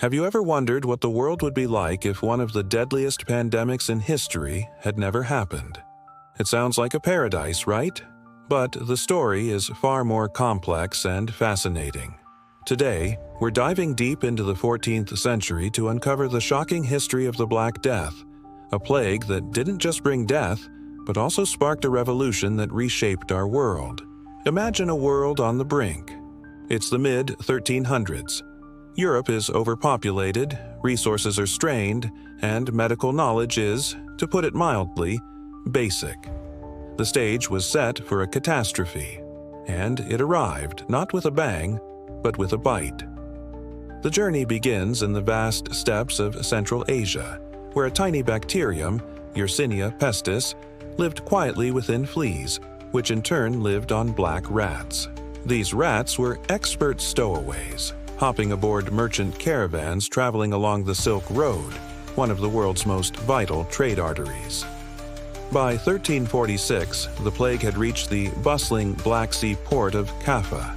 Have you ever wondered what the world would be like if one of the deadliest pandemics in history had never happened? It sounds like a paradise, right? But the story is far more complex and fascinating. Today, we're diving deep into the 14th century to uncover the shocking history of the Black Death, a plague that didn't just bring death, but also sparked a revolution that reshaped our world. Imagine a world on the brink. It's the mid-1300s. Europe is overpopulated, resources are strained, and medical knowledge is, to put it mildly, basic. The stage was set for a catastrophe, and it arrived not with a bang, but with a bite. The journey begins in the vast steppes of Central Asia, where a tiny bacterium, Yersinia pestis, lived quietly within fleas, which in turn lived on black rats. These rats were expert stowaways, hopping aboard merchant caravans traveling along the Silk Road, one of the world's most vital trade arteries. By 1346, the plague had reached the bustling Black Sea port of Kaffa.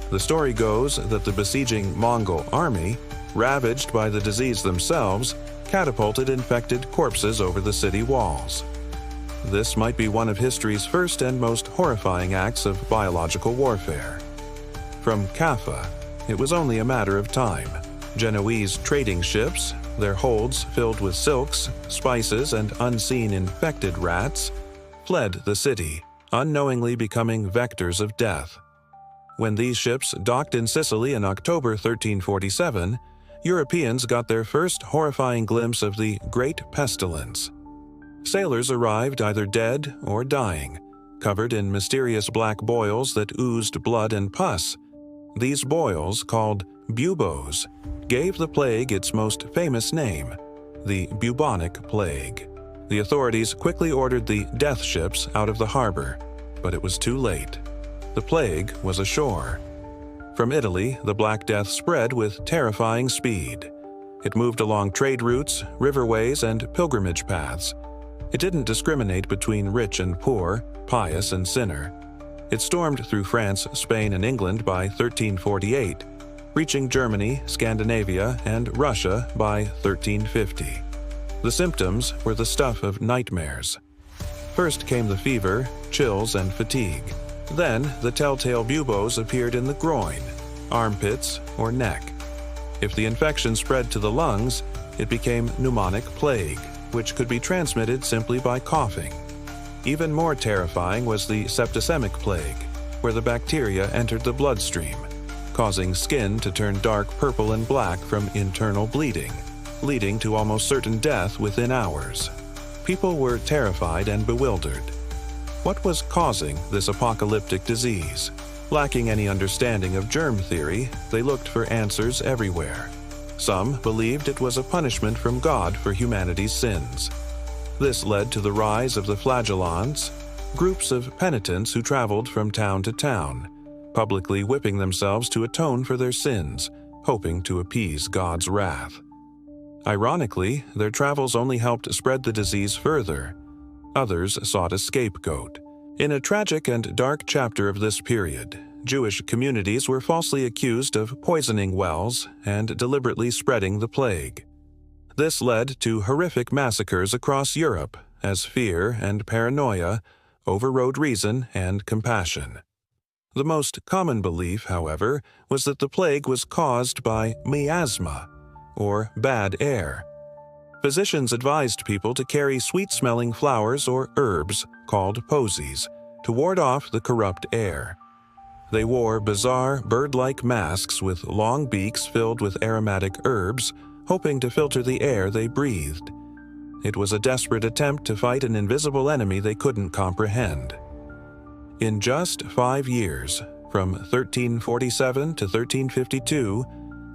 The story goes that the besieging Mongol army, ravaged by the disease themselves, catapulted infected corpses over the city walls. This might be one of history's first and most horrifying acts of biological warfare. From Kaffa, it was only a matter of time. Genoese trading ships, their holds filled with silks, spices, and unseen infected rats, fled the city, unknowingly becoming vectors of death. When these ships docked in Sicily in October 1347, Europeans got their first horrifying glimpse of the Great Pestilence. Sailors arrived either dead or dying, covered in mysterious black boils that oozed blood and pus. These boils, called buboes, gave the plague its most famous name, the bubonic plague. The authorities quickly ordered the death ships out of the harbor, but it was too late. The plague was ashore. From Italy, the Black Death spread with terrifying speed. It moved along trade routes, riverways, and pilgrimage paths. It didn't discriminate between rich and poor, pious and sinner. It stormed through France, Spain, and England by 1348, reaching Germany, Scandinavia, and Russia by 1350. The symptoms were the stuff of nightmares. First came the fever, chills, and fatigue. Then, the telltale buboes appeared in the groin, armpits, or neck. If the infection spread to the lungs, it became pneumonic plague, which could be transmitted simply by coughing. Even more terrifying was the septicemic plague, where the bacteria entered the bloodstream, causing skin to turn dark purple and black from internal bleeding, leading to almost certain death within hours. People were terrified and bewildered. What was causing this apocalyptic disease? Lacking any understanding of germ theory, they looked for answers everywhere. Some believed it was a punishment from God for humanity's sins. This led to the rise of the flagellants, groups of penitents who traveled from town to town, publicly whipping themselves to atone for their sins, hoping to appease God's wrath. Ironically, their travels only helped spread the disease further. Others sought a scapegoat. In a tragic and dark chapter of this period, Jewish communities were falsely accused of poisoning wells and deliberately spreading the plague. This led to horrific massacres across Europe as fear and paranoia overrode reason and compassion. The most common belief, however, was that the plague was caused by miasma, or bad air. Physicians advised people to carry sweet-smelling flowers or herbs, called posies, to ward off the corrupt air. They wore bizarre, bird-like masks with long beaks filled with aromatic herbs, hoping to filter the air they breathed. It was a desperate attempt to fight an invisible enemy they couldn't comprehend. In just 5 years, from 1347 to 1352,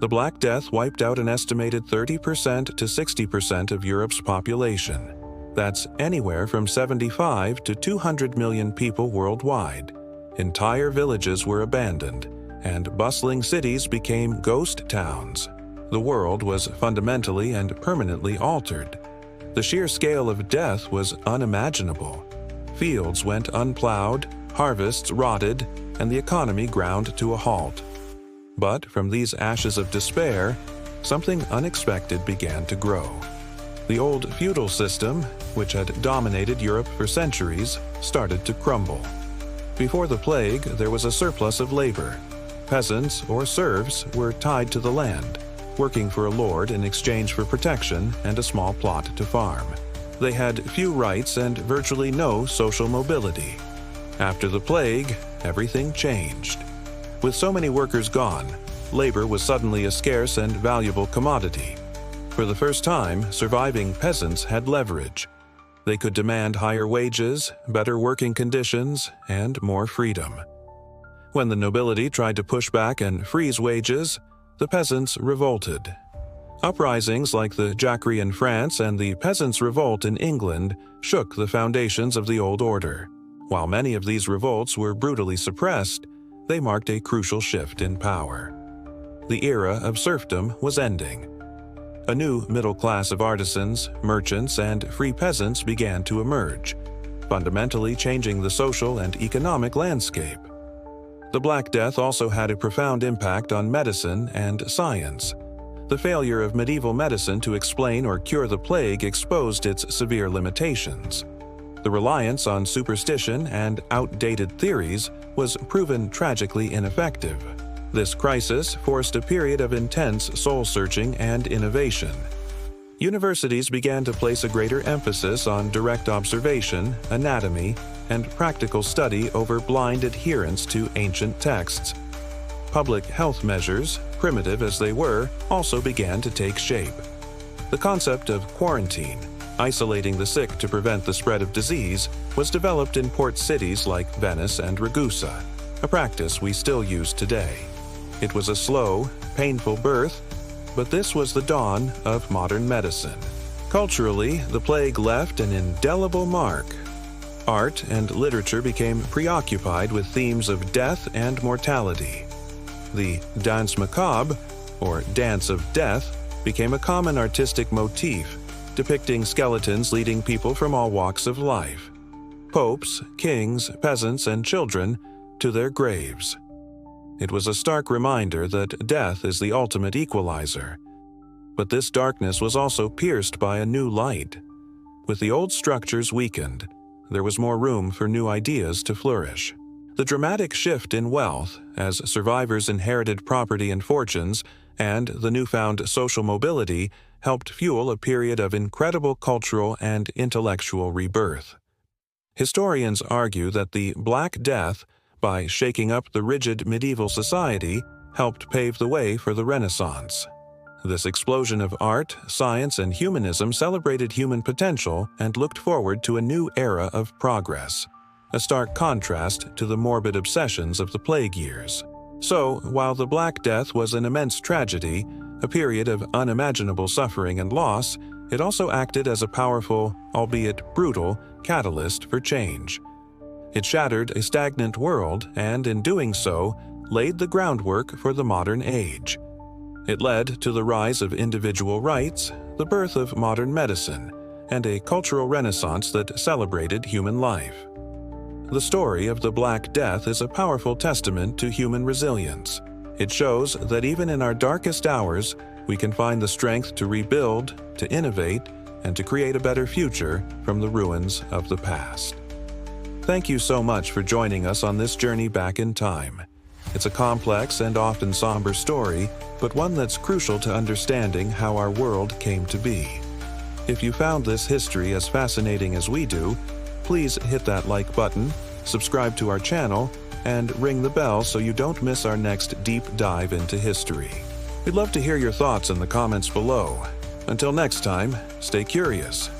the Black Death wiped out an estimated 30% to 60% of Europe's population. That's anywhere from 75 to 200 million people worldwide. Entire villages were abandoned, and bustling cities became ghost towns. The world was fundamentally and permanently altered. The sheer scale of death was unimaginable. Fields went unplowed, harvests rotted, and the economy ground to a halt. But from these ashes of despair something unexpected began to grow. The old feudal system, which had dominated Europe for centuries, started to crumble. Before the plague, there was a surplus of labor. Peasants or serfs were tied to the land, working for a lord in exchange for protection and a small plot to farm. They had few rights and virtually no social mobility. After the plague, everything changed. With so many workers gone, labor was suddenly a scarce and valuable commodity. For the first time, surviving peasants had leverage. They could demand higher wages, better working conditions, and more freedom. When the nobility tried to push back and freeze wages, the peasants revolted. Uprisings like the Jacquerie in France and the Peasants' Revolt in England shook the foundations of the old order. While many of these revolts were brutally suppressed, they marked a crucial shift in power. The era of serfdom was ending. A new middle class of artisans, merchants, and free peasants began to emerge, fundamentally changing the social and economic landscape. The Black Death also had a profound impact on medicine and science. The failure of medieval medicine to explain or cure the plague exposed its severe limitations. The reliance on superstition and outdated theories was proven tragically ineffective. This crisis forced a period of intense soul-searching and innovation. Universities began to place a greater emphasis on direct observation, anatomy, and practical study over blind adherence to ancient texts. Public health measures, primitive as they were, also began to take shape. The concept of quarantine, isolating the sick to prevent the spread of disease, was developed in port cities like Venice and Ragusa, a practice we still use today. It was a slow, painful birth, but this was the dawn of modern medicine. Culturally, the plague left an indelible mark. Art and literature became preoccupied with themes of death and mortality. The danse macabre, or dance of death, became a common artistic motif, depicting skeletons leading people from all walks of life. Popes, kings, peasants, and children to their graves. It was a stark reminder that death is the ultimate equalizer. But this darkness was also pierced by a new light. With the old structures weakened, there was more room for new ideas to flourish. The dramatic shift in wealth, as survivors inherited property and fortunes, and the newfound social mobility helped fuel a period of incredible cultural and intellectual rebirth. Historians argue that the Black Death, by shaking up the rigid medieval society, helped pave the way for the Renaissance. This explosion of art, science, and humanism celebrated human potential and looked forward to a new era of progress, a stark contrast to the morbid obsessions of the plague years. So, while the Black Death was an immense tragedy, a period of unimaginable suffering and loss, it also acted as a powerful, albeit brutal, catalyst for change. It shattered a stagnant world and, in doing so, laid the groundwork for the modern age. It led to the rise of individual rights, the birth of modern medicine, and a cultural renaissance that celebrated human life. The story of the Black Death is a powerful testament to human resilience. It shows that even in our darkest hours, we can find the strength to rebuild, to innovate, and to create a better future from the ruins of the past. Thank you so much for joining us on this journey back in time. It's a complex and often somber story, but one that's crucial to understanding how our world came to be. If you found this history as fascinating as we do, please hit that like button, subscribe to our channel, and ring the bell so you don't miss our next deep dive into history. We'd love to hear your thoughts in the comments below. Until next time, stay curious.